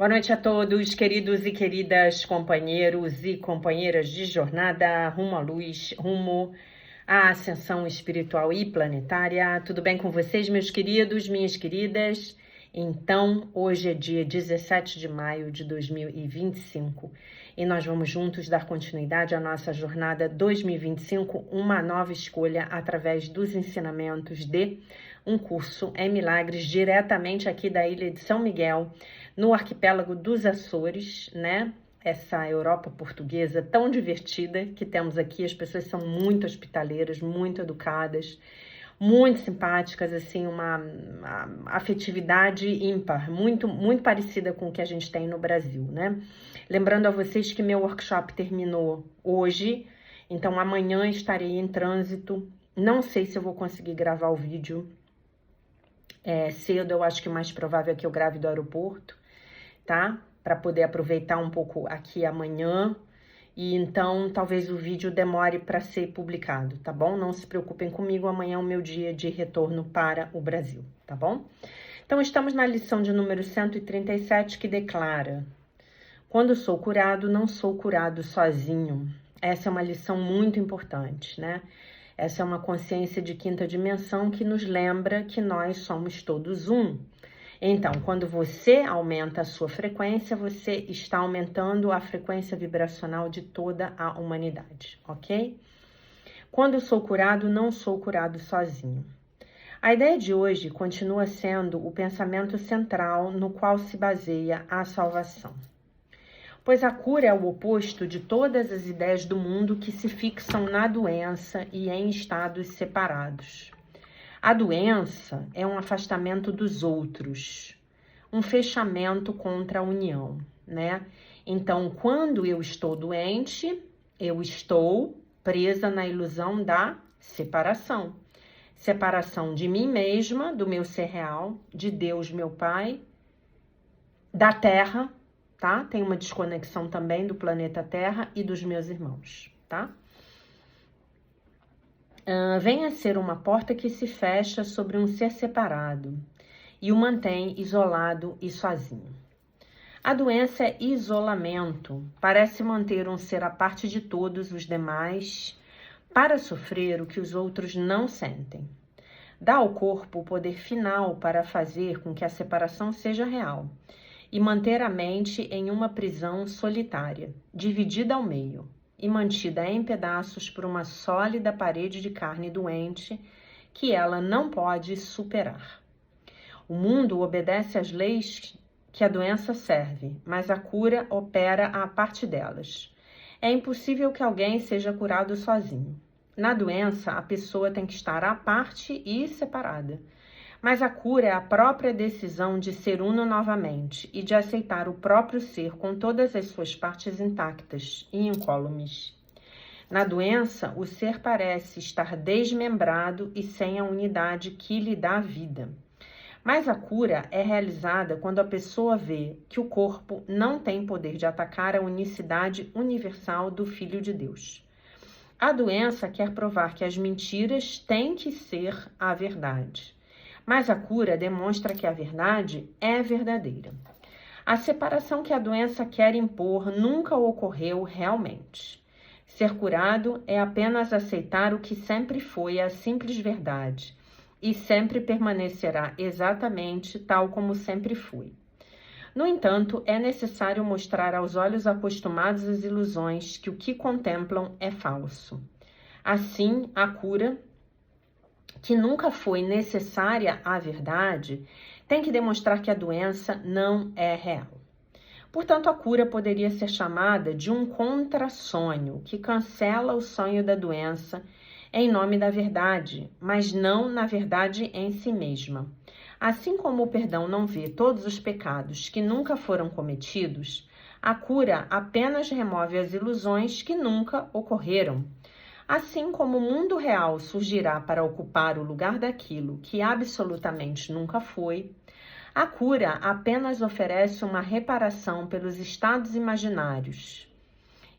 Boa noite a todos, queridos e queridas companheiros e companheiras de jornada rumo à luz, rumo à ascensão espiritual e planetária. Tudo bem com vocês, meus queridos, minhas queridas? Então, hoje é dia 17 de maio de 2025 e nós vamos juntos dar continuidade à nossa jornada 2025, uma nova escolha através dos ensinamentos de um curso em milagres diretamente aqui da ilha de São Miguel, no arquipélago dos Açores, né? Essa Europa portuguesa tão divertida que temos aqui. As pessoas são muito hospitaleiras, muito educadas, muito simpáticas, assim, uma afetividade ímpar, muito parecida com o que a gente tem no Brasil, né? Lembrando a vocês que meu workshop terminou hoje, então amanhã estarei em trânsito. Não sei se eu vou conseguir gravar o vídeo cedo, eu acho que o mais provável é que eu grave do aeroporto, tá? Para poder aproveitar um pouco aqui amanhã. E então, talvez o vídeo demore para ser publicado, tá bom? Não se preocupem comigo, amanhã é o meu dia de retorno para o Brasil, tá bom? Então, estamos na lição de número 137, que declara: quando sou curado, não sou curado sozinho. Essa é uma lição muito importante, né? Essa é uma consciência de quinta dimensão que nos lembra que nós somos todos um. Então, quando você aumenta a sua frequência, você está aumentando a frequência vibracional de toda a humanidade, ok? Quando eu sou curado, não sou curado sozinho. A ideia de hoje continua sendo o pensamento central no qual se baseia a salvação. Pois a cura é o oposto de todas as ideias do mundo que se fixam na doença e em estados separados. A doença é um afastamento dos outros, um fechamento contra a união, né? Então, quando eu estou doente, eu estou presa na ilusão da separação. Separação de mim mesma, do meu ser real, de Deus, meu Pai, da Terra, tá? Tem uma desconexão também do planeta Terra e dos meus irmãos, tá? Vem a ser uma porta que se fecha sobre um ser separado e o mantém isolado e sozinho. A doença é isolamento, parece manter um ser à parte de todos os demais para sofrer o que os outros não sentem. Dá ao corpo o poder final para fazer com que a separação seja real e manter a mente em uma prisão solitária, dividida ao meio e mantida em pedaços por uma sólida parede de carne doente que ela não pode superar. O mundo obedece às leis que a doença serve, mas a cura opera à parte delas. É impossível que alguém seja curado sozinho. Na doença, a pessoa tem que estar à parte e separada. Mas a cura é a própria decisão de ser uno novamente e de aceitar o próprio ser com todas as suas partes intactas e incólumes. Na doença, o ser parece estar desmembrado e sem a unidade que lhe dá vida. Mas a cura é realizada quando a pessoa vê que o corpo não tem poder de atacar a unicidade universal do Filho de Deus. A doença quer provar que as mentiras têm que ser a verdade. Mas a cura demonstra que a verdade é verdadeira. A separação que a doença quer impor nunca ocorreu realmente. Ser curado é apenas aceitar o que sempre foi a simples verdade e sempre permanecerá exatamente tal como sempre foi. No entanto, é necessário mostrar aos olhos acostumados às ilusões que o que contemplam é falso. Assim, a cura, que nunca foi necessária à verdade, tem que demonstrar que a doença não é real. Portanto, a cura poderia ser chamada de um contrassonho, que cancela o sonho da doença em nome da verdade, mas não na verdade em si mesma. Assim como o perdão não vê todos os pecados que nunca foram cometidos, a cura apenas remove as ilusões que nunca ocorreram. Assim como o mundo real surgirá para ocupar o lugar daquilo que absolutamente nunca foi, a cura apenas oferece uma reparação pelos estados imaginários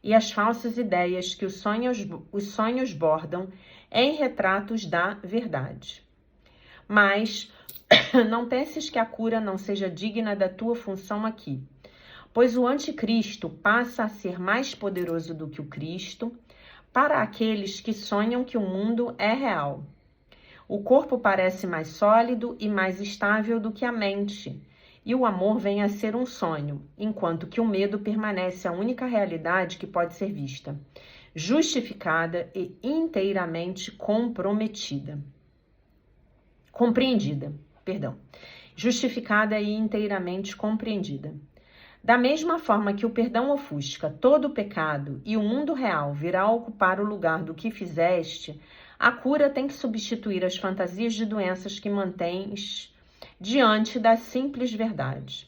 e as falsas ideias que os sonhos bordam em retratos da verdade. Mas não penses que a cura não seja digna da tua função aqui. pois o anticristo passa a ser mais poderoso do que o Cristo para aqueles que sonham que o mundo é real. O corpo parece mais sólido e mais estável do que a mente, e o amor vem a ser um sonho, enquanto que o medo permanece a única realidade que pode ser vista, justificada e inteiramente justificada e inteiramente compreendida. Da mesma forma que o perdão ofusca todo o pecado e o mundo real virá ocupar o lugar do que fizeste, a cura tem que substituir as fantasias de doenças que mantens diante da simples verdade.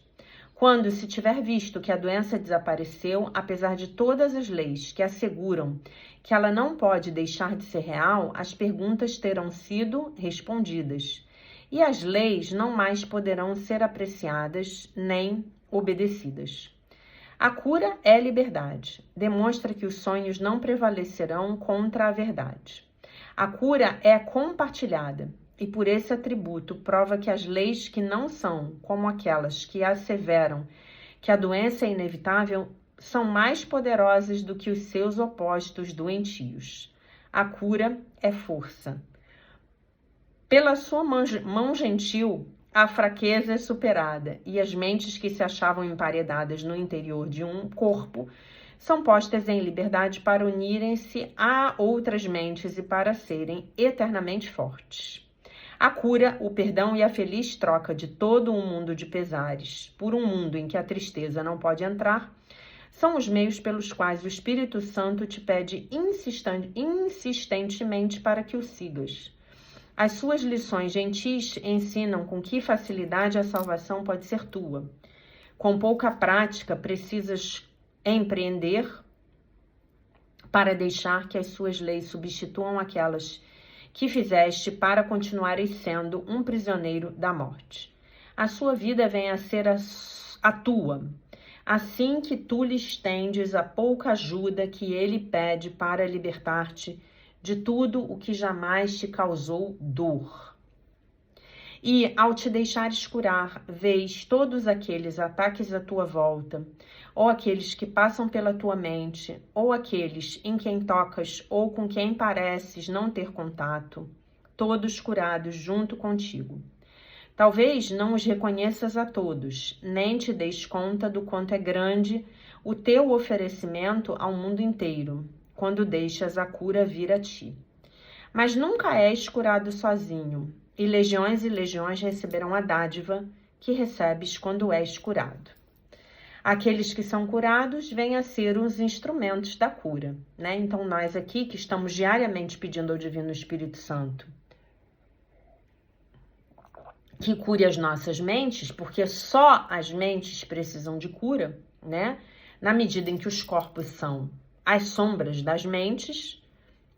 Quando se tiver visto que a doença desapareceu, apesar de todas as leis que asseguram que ela não pode deixar de ser real, as perguntas terão sido respondidas e as leis não mais poderão ser apreciadas nem obedecidas. A cura é liberdade. Demonstra que os sonhos não prevalecerão contra a verdade. A cura é compartilhada e por esse atributo prova que as leis que não são como aquelas que asseveram que a doença é inevitável são mais poderosas do que os seus opostos doentios. A cura é força. Pela sua mão gentil, a fraqueza é superada e as mentes que se achavam emparedadas no interior de um corpo são postas em liberdade para unirem-se a outras mentes e para serem eternamente fortes. A cura, o perdão e a feliz troca de todo um mundo de pesares por um mundo em que a tristeza não pode entrar são os meios pelos quais o Espírito Santo te pede insistentemente para que o sigas. As suas lições gentis ensinam com que facilidade a salvação pode ser tua. Com pouca prática, precisas empreender para deixar que as suas leis substituam aquelas que fizeste para continuares sendo um prisioneiro da morte. A sua vida vem a ser a tua, assim que tu lhe estendes a pouca ajuda que ele pede para libertar-te de tudo o que jamais te causou dor. E, ao te deixares curar, vês todos aqueles ataques à tua volta, ou aqueles que passam pela tua mente, ou aqueles em quem tocas ou com quem pareces não ter contato, todos curados junto contigo. Talvez não os reconheças a todos, nem te deis conta do quanto é grande o teu oferecimento ao mundo inteiro, quando deixas a cura vir a ti. Mas nunca és curado sozinho, e legiões receberão a dádiva que recebes quando és curado. Aqueles que são curados vêm a ser os instrumentos da cura, né? Então nós aqui que estamos diariamente pedindo ao Divino Espírito Santo que cure as nossas mentes, porque só as mentes precisam de cura, né? Na medida em que os corpos são as sombras das mentes,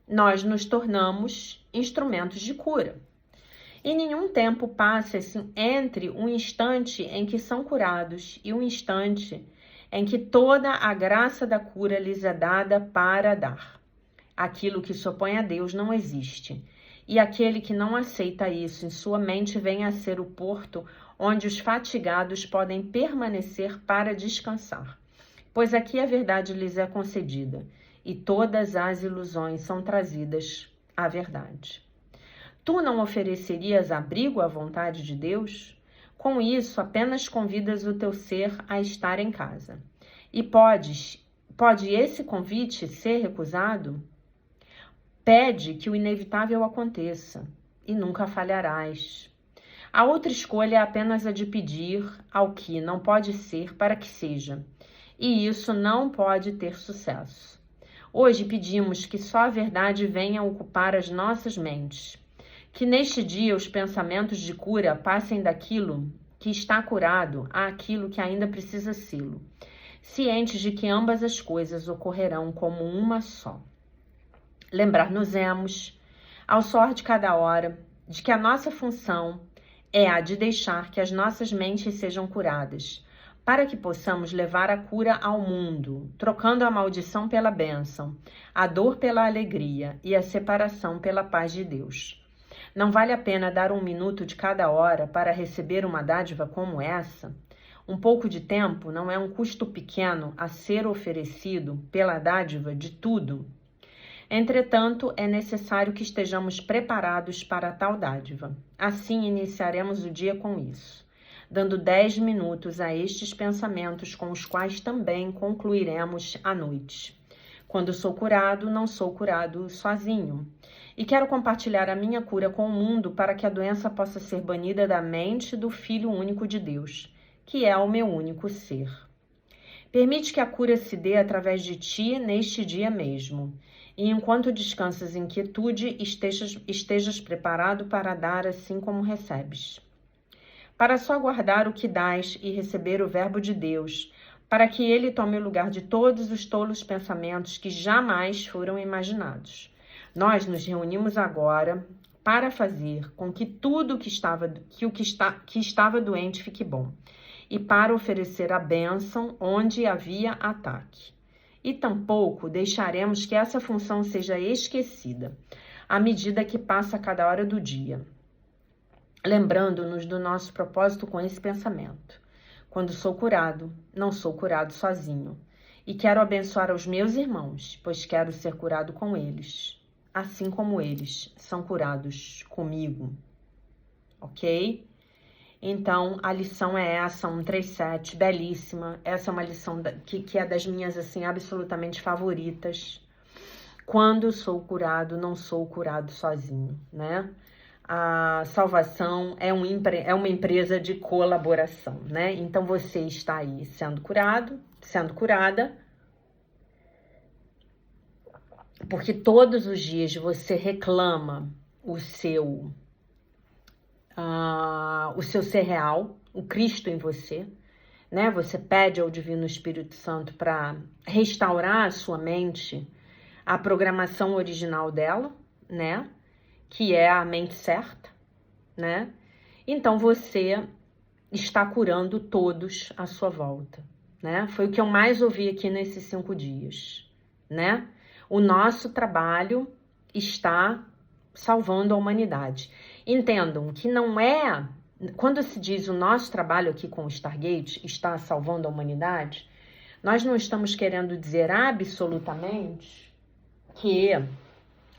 nós nos tornamos instrumentos de cura. E nenhum tempo passa assim, entre um instante em que são curados e um instante em que toda a graça da cura lhes é dada para dar. Aquilo que se opõe a Deus não existe. E aquele que não aceita isso em sua mente vem a ser o porto onde os fatigados podem permanecer para descansar. Pois aqui a verdade lhes é concedida, e todas as ilusões são trazidas à verdade. Tu não oferecerias abrigo à vontade de Deus? Com isso, apenas convidas o teu ser a estar em casa. E pode esse convite ser recusado? Pede que o inevitável aconteça, e nunca falharás. A outra escolha é apenas a de pedir ao que não pode ser para que seja. E isso não pode ter sucesso. Hoje pedimos que só a verdade venha ocupar as nossas mentes. Que neste dia os pensamentos de cura passem daquilo que está curado àquilo que ainda precisa sê-lo, cientes de que ambas as coisas ocorrerão como uma só. Lembrar-nos-emos, ao soar de cada hora, de que a nossa função é a de deixar que as nossas mentes sejam curadas, para que possamos levar a cura ao mundo, trocando a maldição pela bênção, a dor pela alegria e a separação pela paz de Deus. Não vale a pena dar 1 minuto de cada hora para receber uma dádiva como essa? Um pouco de tempo não é um custo pequeno a ser oferecido pela dádiva de tudo. Entretanto, é necessário que estejamos preparados para tal dádiva. Assim, iniciaremos o dia com isso, dando 10 minutos a estes pensamentos com os quais também concluiremos a noite. Quando sou curado, não sou curado sozinho. E quero compartilhar a minha cura com o mundo para que a doença possa ser banida da mente do Filho único de Deus, que é o meu único ser. Permite que a cura se dê através de ti neste dia mesmo. E enquanto descansas em quietude, estejas preparado para dar assim como recebes. Para só guardar o que dás e receber o verbo de Deus, para que ele tome o lugar de todos os tolos pensamentos que jamais foram imaginados. Nós nos reunimos agora para fazer com que tudo que estava doente fique bom, e para oferecer a bênção onde havia ataque. E tampouco deixaremos que essa função seja esquecida, à medida que passa cada hora do dia, lembrando-nos do nosso propósito com esse pensamento. Quando sou curado, não sou curado sozinho, e quero abençoar os meus irmãos, pois quero ser curado com eles, assim como eles são curados comigo, ok? Então, a lição é essa, 137, belíssima. Essa é uma lição que é das minhas, assim, absolutamente favoritas. Quando sou curado, não sou curado sozinho, né? A salvação é uma empresa de colaboração, né? Então, você está aí sendo curado, sendo curada, porque todos os dias você reclama o seu ser real, o Cristo em você, né? Você pede ao Divino Espírito Santo para restaurar a sua mente, a programação original dela, né? Que é a mente certa, né? Então você está curando todos à sua volta, né? Foi o que eu mais ouvi aqui nesses 5 dias, né? O nosso trabalho está salvando a humanidade. Entendam que não é... Quando se diz o nosso trabalho aqui com o Stargate está salvando a humanidade, nós não estamos querendo dizer absolutamente que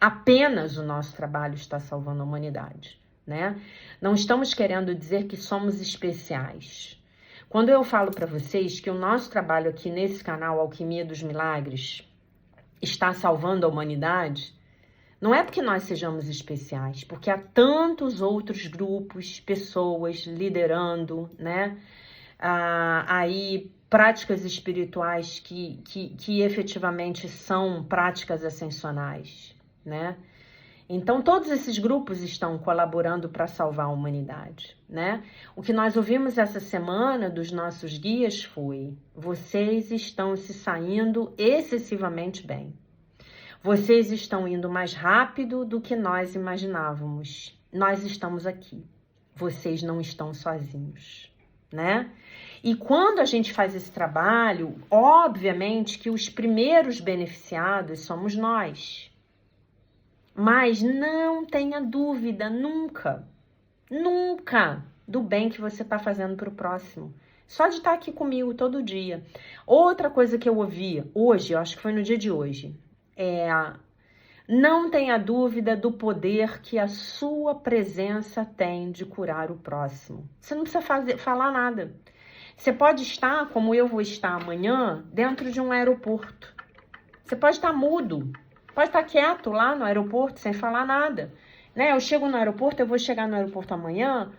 apenas o nosso trabalho está salvando a humanidade, né? Não estamos querendo dizer que somos especiais. Quando eu falo para vocês que o nosso trabalho aqui nesse canal Alquimia dos Milagres está salvando a humanidade, não é porque nós sejamos especiais, porque há tantos outros grupos, pessoas liderando, né? Aí práticas espirituais que efetivamente são práticas ascensionais, né? Então, todos esses grupos estão colaborando para salvar a humanidade, né? O que nós ouvimos essa semana dos nossos guias foi: vocês estão se saindo excessivamente bem. Vocês estão indo mais rápido do que nós imaginávamos. Nós estamos aqui. Vocês não estão sozinhos, né? E quando a gente faz esse trabalho, obviamente que os primeiros beneficiados somos nós. Mas não tenha dúvida, nunca, do bem que você está fazendo para o próximo. Só de estar aqui comigo todo dia. Outra coisa que eu ouvi hoje, eu acho que foi no dia de hoje, não tenha dúvida do poder que a sua presença tem de curar o próximo. Você não precisa falar nada. Você pode estar, como eu vou estar amanhã, dentro de um aeroporto. Você pode estar mudo, pode estar quieto lá no aeroporto, sem falar nada. Né? Eu chego no aeroporto, eu vou chegar no aeroporto amanhã,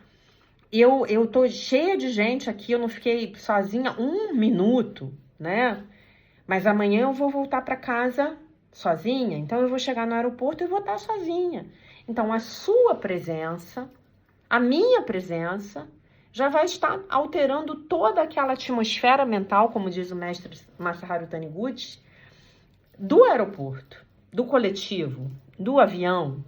eu tô cheia de gente aqui, eu não fiquei sozinha 1 minuto, né? Mas amanhã eu vou voltar para casa sozinha, então eu vou chegar no aeroporto e vou estar sozinha. Então a sua presença, a minha presença, já vai estar alterando toda aquela atmosfera mental, como diz o mestre Masaharu Taniguchi, do aeroporto, do coletivo, do avião,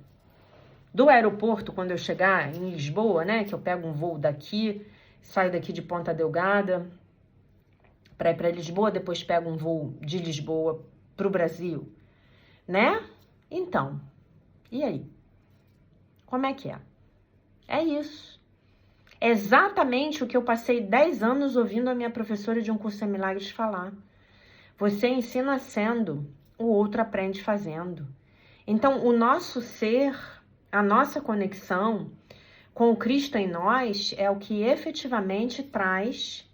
do aeroporto quando eu chegar em Lisboa, né, que eu pego um voo daqui, saio daqui de Ponta Delgada para ir para Lisboa, depois pego um voo de Lisboa para o Brasil, né? Então, e aí? Como é que é? É isso. É exatamente o que eu passei 10 anos ouvindo a minha professora de um curso em milagres falar. Você ensina sendo, o outro aprende fazendo. Então, o nosso ser, a nossa conexão com o Cristo em nós é o que efetivamente traz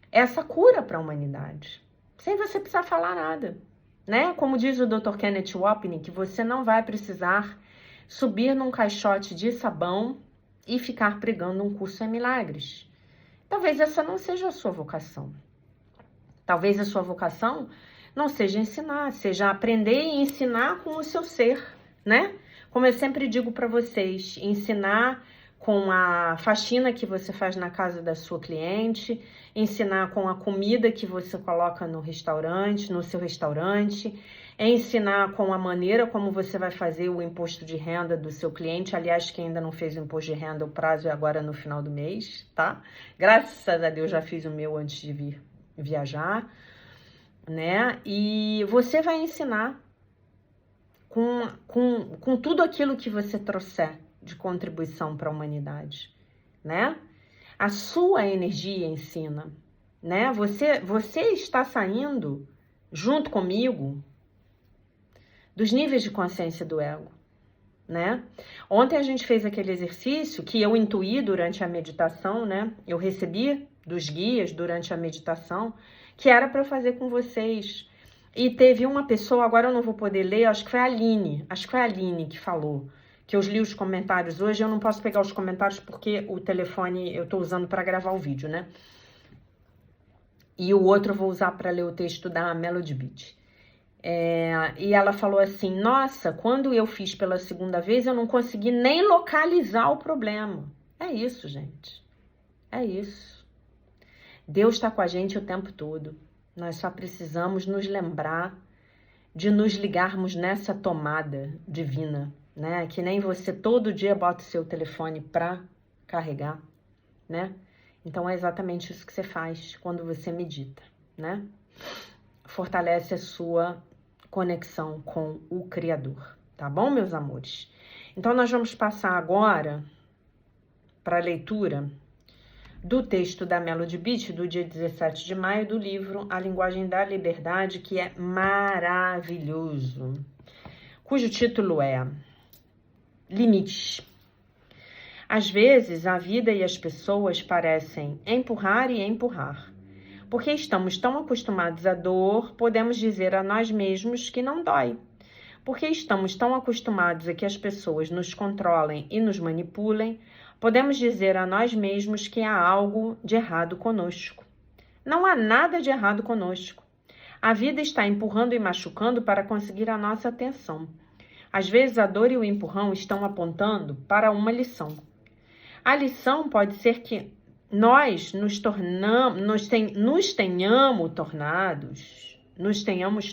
essa cura para a humanidade. Sem você precisar falar nada, né? Como diz o Dr. Kenneth Wapnick, você não vai precisar subir num caixote de sabão e ficar pregando um curso em milagres. Talvez essa não seja a sua vocação. Talvez a sua vocação não seja ensinar, seja aprender e ensinar com o seu ser, né? Como eu sempre digo para vocês, ensinar com a faxina que você faz na casa da sua cliente, ensinar com a comida que você coloca no restaurante, no seu restaurante, ensinar com a maneira como você vai fazer o imposto de renda do seu cliente. Aliás, quem ainda não fez o imposto de renda, o prazo é agora no final do mês, tá? Graças a Deus já fiz o meu antes de vir viajar, né? E você vai ensinar com tudo aquilo que você trouxer de contribuição para a humanidade, né? A sua energia ensina, né? Você está saindo junto comigo dos níveis de consciência do ego, né? Ontem a gente fez aquele exercício que eu intuí durante a meditação, né? Eu recebi dos guias durante a meditação, que era para fazer com vocês. E teve uma pessoa, agora eu não vou poder ler, acho que foi a Aline que falou, que eu li os comentários hoje, eu não posso pegar os comentários porque o telefone eu tô usando para gravar o vídeo, né? E o outro eu vou usar para ler o texto da Melody Beat. E ela falou assim, nossa, quando eu fiz pela segunda vez, eu não consegui nem localizar o problema. É isso, gente. É isso. Deus está com a gente o tempo todo. Nós só precisamos nos lembrar de nos ligarmos nessa tomada divina, né? Que nem você todo dia bota o seu telefone para carregar, né? Então é exatamente isso que você faz quando você medita, né? Fortalece a sua conexão com o Criador, tá bom, meus amores? Então nós vamos passar agora para a leitura do texto da Melody Beat, do dia 17 de maio, do livro A Linguagem da Liberdade, que é maravilhoso, cujo título é Limites. Às vezes, a vida e as pessoas parecem empurrar e empurrar. Porque estamos tão acostumados à dor, podemos dizer a nós mesmos que não dói. Porque estamos tão acostumados a que as pessoas nos controlem e nos manipulem, podemos dizer a nós mesmos que há algo de errado conosco. Não há nada de errado conosco. A vida está empurrando e machucando para conseguir a nossa atenção. Às vezes a dor e o empurrão estão apontando para uma lição. A lição pode ser que nós nos tenhamos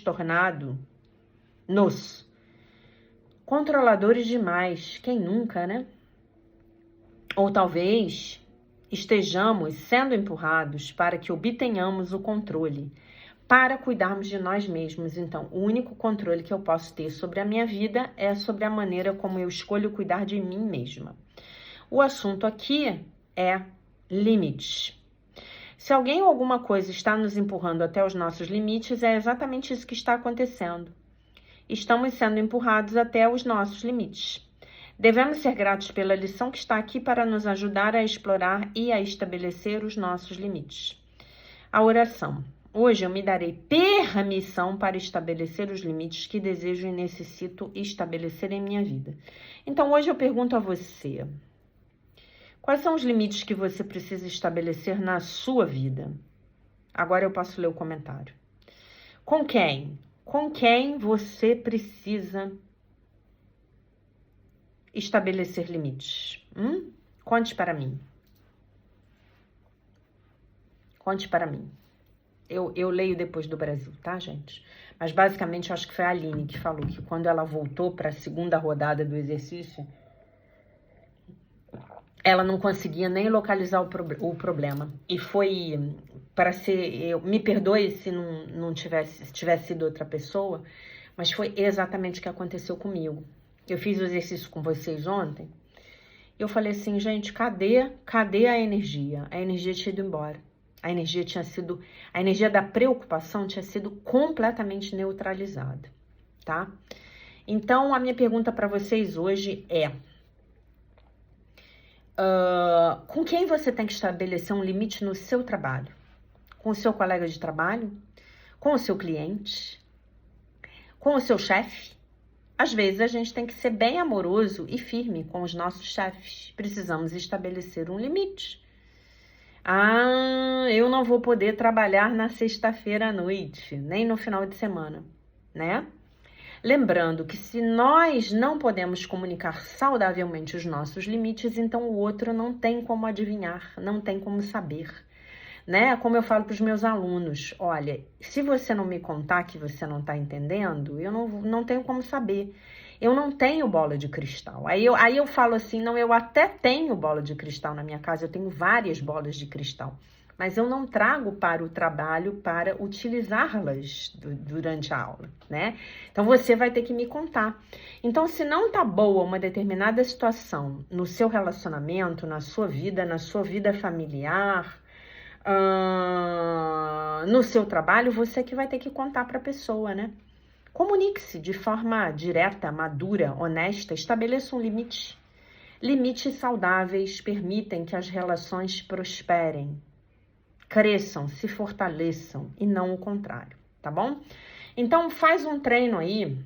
tornado controladores demais. Quem nunca, né? Ou talvez estejamos sendo empurrados para que obtenhamos o controle, para cuidarmos de nós mesmos. Então, o único controle que eu posso ter sobre a minha vida é sobre a maneira como eu escolho cuidar de mim mesma. O assunto aqui é limites. Se alguém ou alguma coisa está nos empurrando até os nossos limites, é exatamente isso que está acontecendo. Estamos sendo empurrados até os nossos limites. Devemos ser gratos pela lição que está aqui para nos ajudar a explorar e a estabelecer os nossos limites. A oração. Hoje eu me darei permissão para estabelecer os limites que desejo e necessito estabelecer em minha vida. Então hoje eu pergunto a você, quais são os limites que você precisa estabelecer na sua vida? Agora eu posso ler o comentário. Com quem? Com quem você precisa estabelecer limites? Conte para mim. Conte para mim. Eu leio depois do Brasil, tá, gente? Mas basicamente eu acho que foi a Aline que falou que quando ela voltou para a segunda rodada do exercício, ela não conseguia nem localizar o problema. E foi para ser... me perdoe se não tivesse sido outra pessoa, mas foi exatamente o que aconteceu comigo. Eu fiz o exercício com vocês ontem Eu falei assim, gente, cadê a energia? A energia tinha ido embora. A energia da preocupação tinha sido completamente neutralizada, tá? Então, a minha pergunta para vocês hoje é: com quem você tem que estabelecer um limite no seu trabalho? Com o seu colega de trabalho? Com o seu cliente? Com o seu chefe? Às vezes a gente tem que ser bem amoroso e firme com os nossos chefes. Precisamos estabelecer um limite. Eu não vou poder trabalhar na sexta-feira à noite, nem no final de semana, né? Lembrando que se nós não podemos comunicar saudavelmente os nossos limites, então o outro não tem como adivinhar, não tem como saber, né? Como eu falo para os meus alunos, olha, se você não me contar que você não está entendendo, eu não tenho como saber. Eu não tenho bola de cristal. Aí eu falo assim, não, eu até tenho bola de cristal na minha casa, eu tenho várias bolas de cristal, mas eu não trago para o trabalho para utilizá-las durante a aula, né? Então você vai ter que me contar. Então, se não tá boa uma determinada situação no seu relacionamento, na sua vida familiar, no seu trabalho, você que vai ter que contar para a pessoa, né? Comunique-se de forma direta, madura, honesta, estabeleça um limite. Limites saudáveis permitem que as relações prosperem, cresçam, se fortaleçam e não o contrário, tá bom? Então faz um treino aí,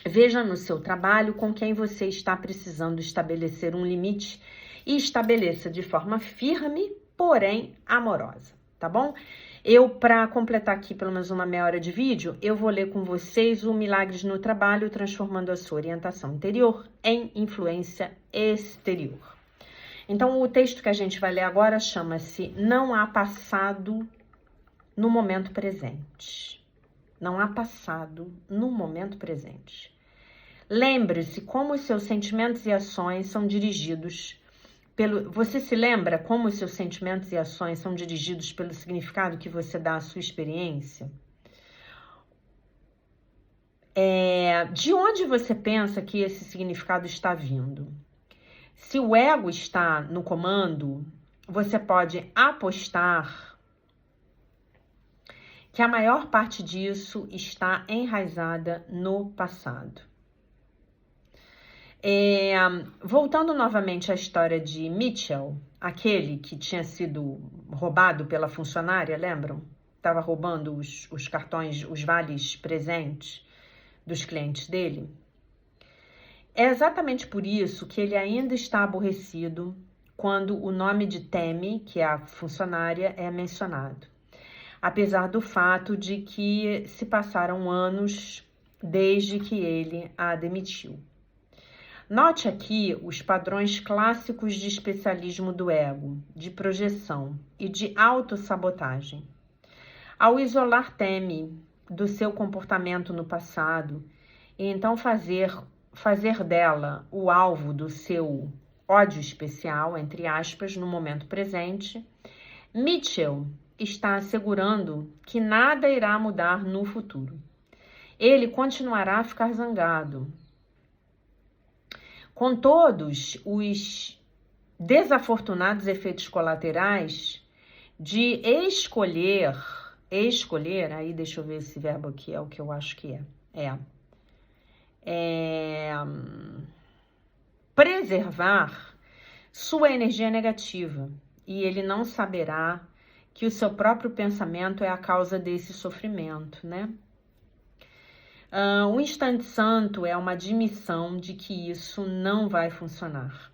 veja no seu trabalho com quem você está precisando estabelecer um limite e estabeleça de forma firme, porém amorosa, tá bom? Para completar aqui pelo menos uma meia hora de vídeo, eu vou ler com vocês o Milagres no Trabalho, transformando a sua orientação interior em influência exterior. Então, o texto que a gente vai ler agora chama-se Não há passado no momento presente. Não há passado no momento presente. Lembre-se como os seus sentimentos e ações são dirigidos pelo... Você se lembra como os seus sentimentos e ações são dirigidos pelo significado que você dá à sua experiência? De onde você pensa que esse significado está vindo? Se o ego está no comando, você pode apostar que a maior parte disso está enraizada no passado. Voltando novamente à história de Mitchell, aquele que tinha sido roubado pela funcionária, lembram? Estava roubando os cartões, os vales presentes dos clientes dele. É exatamente por isso que ele ainda está aborrecido quando o nome de Tammy, que é a funcionária, é mencionado. Apesar do fato de que se passaram anos desde que ele a demitiu. Note aqui os padrões clássicos de especialismo do ego, de projeção e de autossabotagem. Ao isolar Tammy do seu comportamento no passado e então fazer dela o alvo do seu ódio especial, entre aspas, no momento presente, Mitchell está assegurando que nada irá mudar no futuro. Ele continuará a ficar zangado com todos os desafortunados efeitos colaterais de escolher, aí deixa eu ver esse verbo aqui, é o que eu acho que preservar sua energia negativa, e ele não saberá que o seu próprio pensamento é a causa desse sofrimento, né? O instante santo é uma admissão de que isso não vai funcionar.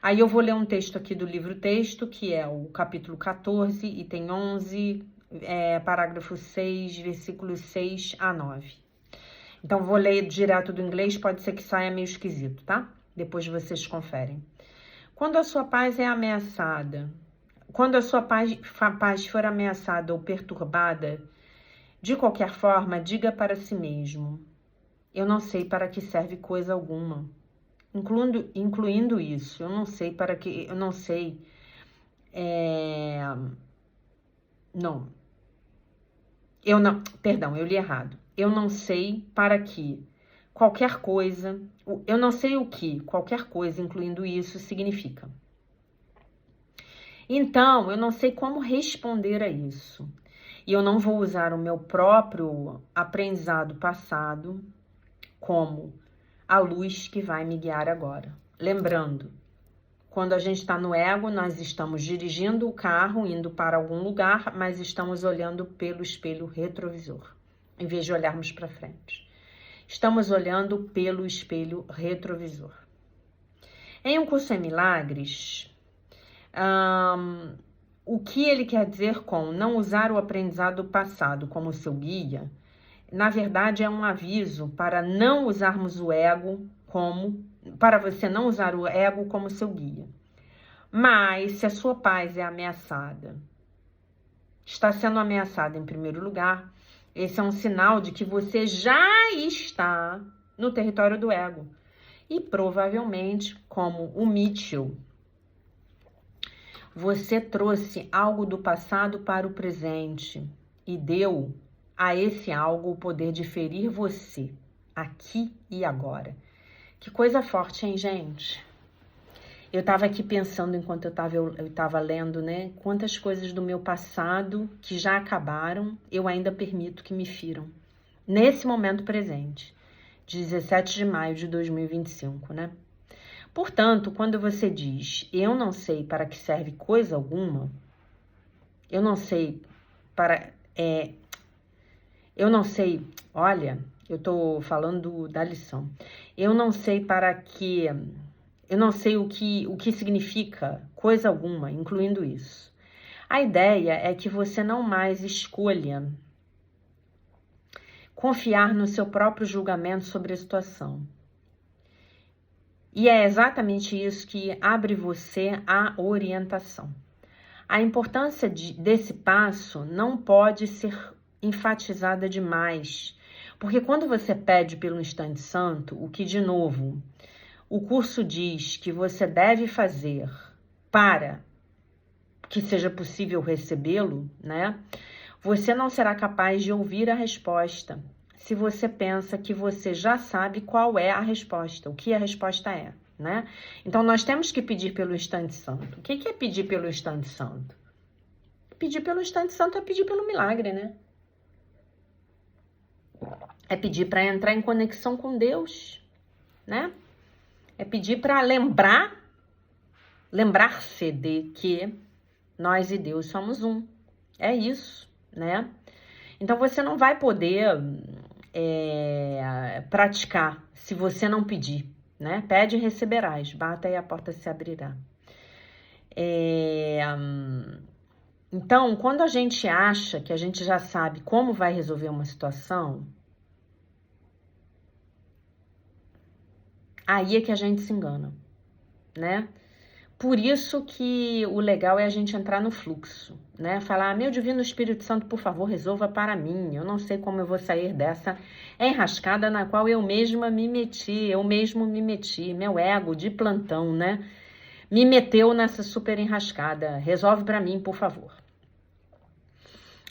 Aí eu vou ler um texto aqui do livro Texto, que é o capítulo 14, item 11, parágrafo 6, versículos 6 a 9. Então, vou ler direto do inglês, pode ser que saia meio esquisito, tá? Depois vocês conferem. Quando a sua paz é ameaçada, quando a sua paz for ameaçada ou perturbada, de qualquer forma, diga para si mesmo: eu não sei para que serve coisa alguma. Incluindo isso, eu não sei para que... Eu não sei... Perdão, eu li errado. Eu não sei para que qualquer coisa, eu não sei o que qualquer coisa, incluindo isso, significa. Então, eu não sei como responder a isso. E eu não vou usar o meu próprio aprendizado passado como a luz que vai me guiar agora. Lembrando, quando a gente está no ego, nós estamos dirigindo o carro, indo para algum lugar, mas estamos olhando pelo espelho retrovisor, em vez de olharmos para frente. Estamos olhando pelo espelho retrovisor. Em Um Curso em Milagres, o que ele quer dizer com não usar o aprendizado passado como seu guia, na verdade é um aviso para não usarmos o ego para você não usar o ego como seu guia. Mas se a sua paz é ameaçada, está sendo ameaçada em primeiro lugar, esse é um sinal de que você já está no território do ego. E provavelmente, como o Mitchell, você trouxe algo do passado para o presente e deu a esse algo o poder de ferir você, aqui e agora. Que coisa forte, hein, gente? Eu estava aqui pensando enquanto eu estava lendo, né? Quantas coisas do meu passado que já acabaram, eu ainda permito que me firam. Nesse momento presente, 17 de maio de 2025, né? Portanto, quando você diz, eu não sei para que serve coisa alguma, eu não sei para... eu não sei, olha, eu tô falando da lição. Eu não sei para que... Eu não sei o que significa coisa alguma, incluindo isso. A ideia é que você não mais escolha confiar no seu próprio julgamento sobre a situação. E é exatamente isso que abre você à orientação. A importância desse passo não pode ser enfatizada demais, porque quando você pede pelo instante santo, o que, de novo, o curso diz que você deve fazer para que seja possível recebê-lo, né? Você não será capaz de ouvir a resposta se você pensa que você já sabe qual é a resposta, o que a resposta é, né? Então, nós temos que pedir pelo instante santo. O que é pedir pelo instante santo? Pedir pelo instante santo é pedir pelo milagre, né? É pedir para entrar em conexão com Deus, né? É pedir para lembrar-se de que nós e Deus somos um. É isso, né? Então, você não vai poder praticar se você não pedir, né? Pede e receberás, bata e a porta se abrirá. Então, quando a gente acha que a gente já sabe como vai resolver uma situação, aí é que a gente se engana, né? Por isso que o legal é a gente entrar no fluxo, né? Falar, meu Divino Espírito Santo, por favor, resolva para mim. Eu não sei como eu vou sair dessa enrascada na qual eu mesmo me meti. Meu ego de plantão, né? Me meteu nessa super enrascada. Resolve para mim, por favor.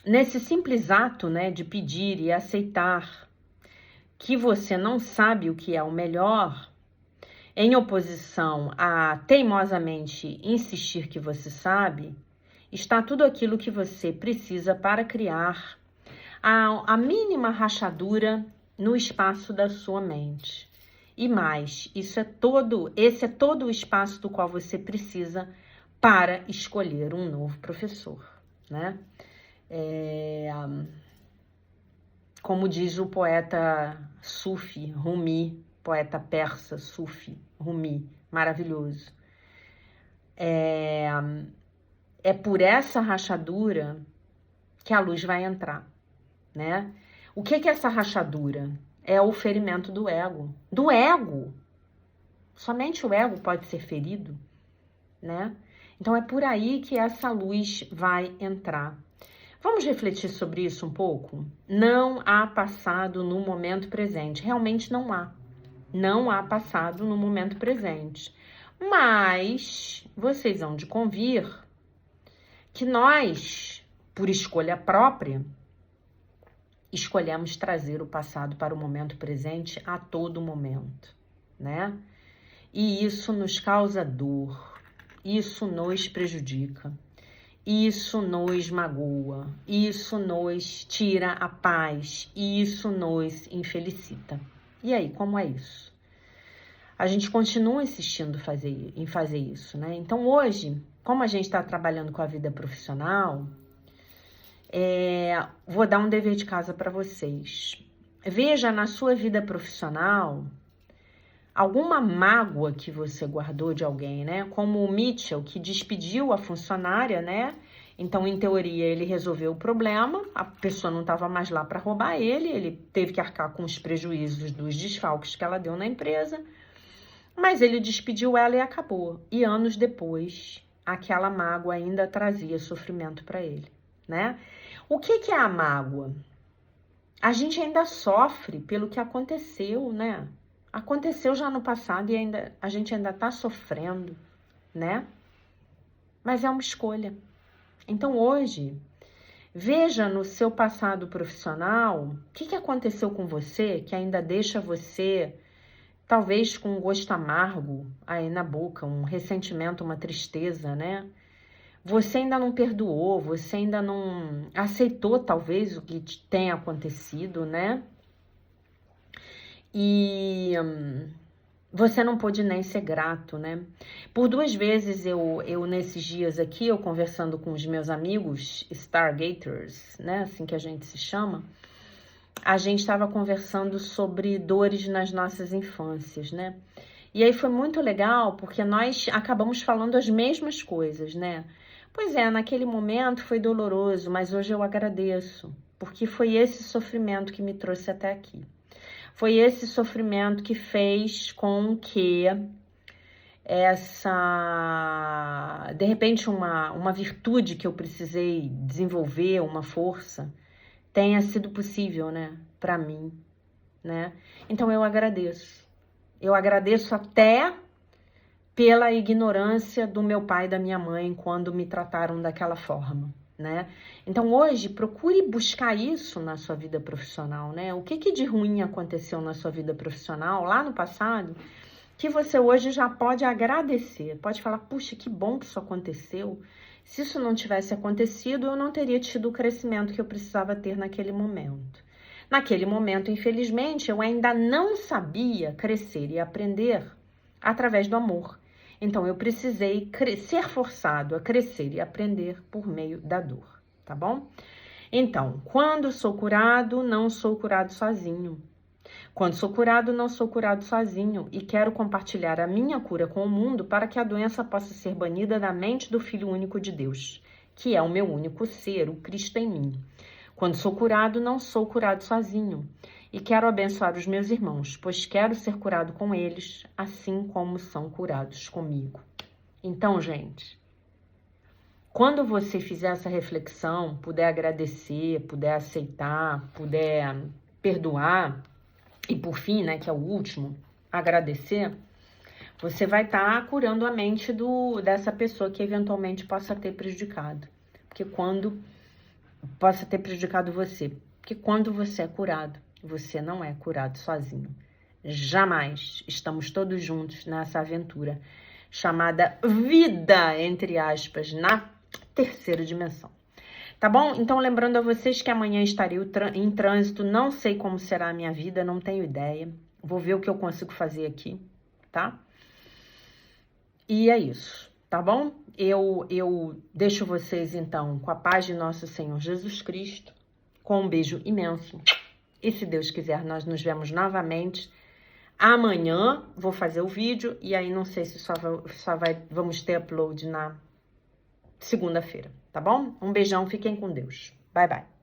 Nesse simples ato, né, de pedir e aceitar que você não sabe o que é o melhor, em oposição a teimosamente insistir que você sabe, está tudo aquilo que você precisa para criar a mínima rachadura no espaço da sua mente. E mais, esse é todo o espaço do qual você precisa para escolher um novo professor, né? Como diz o poeta Sufi, Rumi, poeta persa, Sufi, Rumi, maravilhoso. É por essa rachadura que a luz vai entrar, né? O que é essa rachadura? É o ferimento do ego. Do ego! Somente o ego pode ser ferido, né? Então é por aí que essa luz vai entrar. Vamos refletir sobre isso um pouco? Não há passado no momento presente. Realmente não há. Não há passado no momento presente. Mas vocês hão de convir que nós, por escolha própria, escolhemos trazer o passado para o momento presente a todo momento, né? E isso nos causa dor, isso nos prejudica, isso nos magoa, isso nos tira a paz, isso nos infelicita. E aí, como é isso? A gente continua insistindo em fazer isso, né? Então, hoje, como a gente está trabalhando com a vida profissional, vou dar um dever de casa para vocês. Veja na sua vida profissional alguma mágoa que você guardou de alguém, né? Como o Mitchell, que despediu a funcionária, né? Então, em teoria, ele resolveu o problema, a pessoa não estava mais lá para roubar ele teve que arcar com os prejuízos dos desfalques que ela deu na empresa, mas ele despediu ela e acabou. E anos depois, aquela mágoa ainda trazia sofrimento para ele, né? O que é a mágoa? A gente ainda sofre pelo que aconteceu, né? Aconteceu já no passado e a gente ainda está sofrendo, né? Mas é uma escolha. Então hoje, veja no seu passado profissional o que aconteceu com você que ainda deixa você, talvez com um gosto amargo aí na boca, um ressentimento, uma tristeza, né? Você ainda não perdoou, você ainda não aceitou talvez o que tenha acontecido, né? E você não pôde nem ser grato, né? Por 2 vezes eu nesses dias aqui, eu conversando com os meus amigos Stargaters, né? Assim que a gente se chama, a gente estava conversando sobre dores nas nossas infâncias, né? E aí foi muito legal, porque nós acabamos falando as mesmas coisas, né? Pois é, naquele momento foi doloroso, mas hoje eu agradeço, porque foi esse sofrimento que me trouxe até aqui. Foi esse sofrimento que fez com que de repente, uma virtude que eu precisei desenvolver, uma força, tenha sido possível, né, para mim, né? Então eu agradeço. Eu agradeço até pela ignorância do meu pai e da minha mãe quando me trataram daquela forma, né? Então hoje procure buscar isso na sua vida profissional, né? O que de ruim aconteceu na sua vida profissional lá no passado que você hoje já pode agradecer, pode falar, puxa, que bom que isso aconteceu. Se isso não tivesse acontecido, eu não teria tido o crescimento que eu precisava ter naquele momento. Naquele momento, infelizmente, eu ainda não sabia crescer e aprender através do amor. Então, eu precisei ser forçado a crescer e aprender por meio da dor, tá bom? Então, quando sou curado, não sou curado sozinho. Quando sou curado, não sou curado sozinho e quero compartilhar a minha cura com o mundo para que a doença possa ser banida da mente do Filho único de Deus, que é o meu único ser, o Cristo em mim. Quando sou curado, não sou curado sozinho e quero abençoar os meus irmãos, pois quero ser curado com eles, assim como são curados comigo. Então, gente, quando você fizer essa reflexão, puder agradecer, puder aceitar, puder perdoar, e por fim, né, que é o último, agradecer, você vai estar curando a mente dessa pessoa que eventualmente possa ter prejudicado. Porque quando possa ter prejudicado você. Porque quando você é curado, você não é curado sozinho. Jamais estamos todos juntos nessa aventura chamada vida, entre aspas, na terceira dimensão. Tá bom? Então, lembrando a vocês que amanhã estarei em trânsito, não sei como será a minha vida, não tenho ideia. Vou ver o que eu consigo fazer aqui, tá? E é isso, tá bom? Eu deixo vocês, então, com a paz de nosso Senhor Jesus Cristo, com um beijo imenso. E se Deus quiser, nós nos vemos novamente. Amanhã vou fazer o vídeo e aí não sei se vamos ter upload na segunda-feira, tá bom? Um beijão, fiquem com Deus. Bye, bye.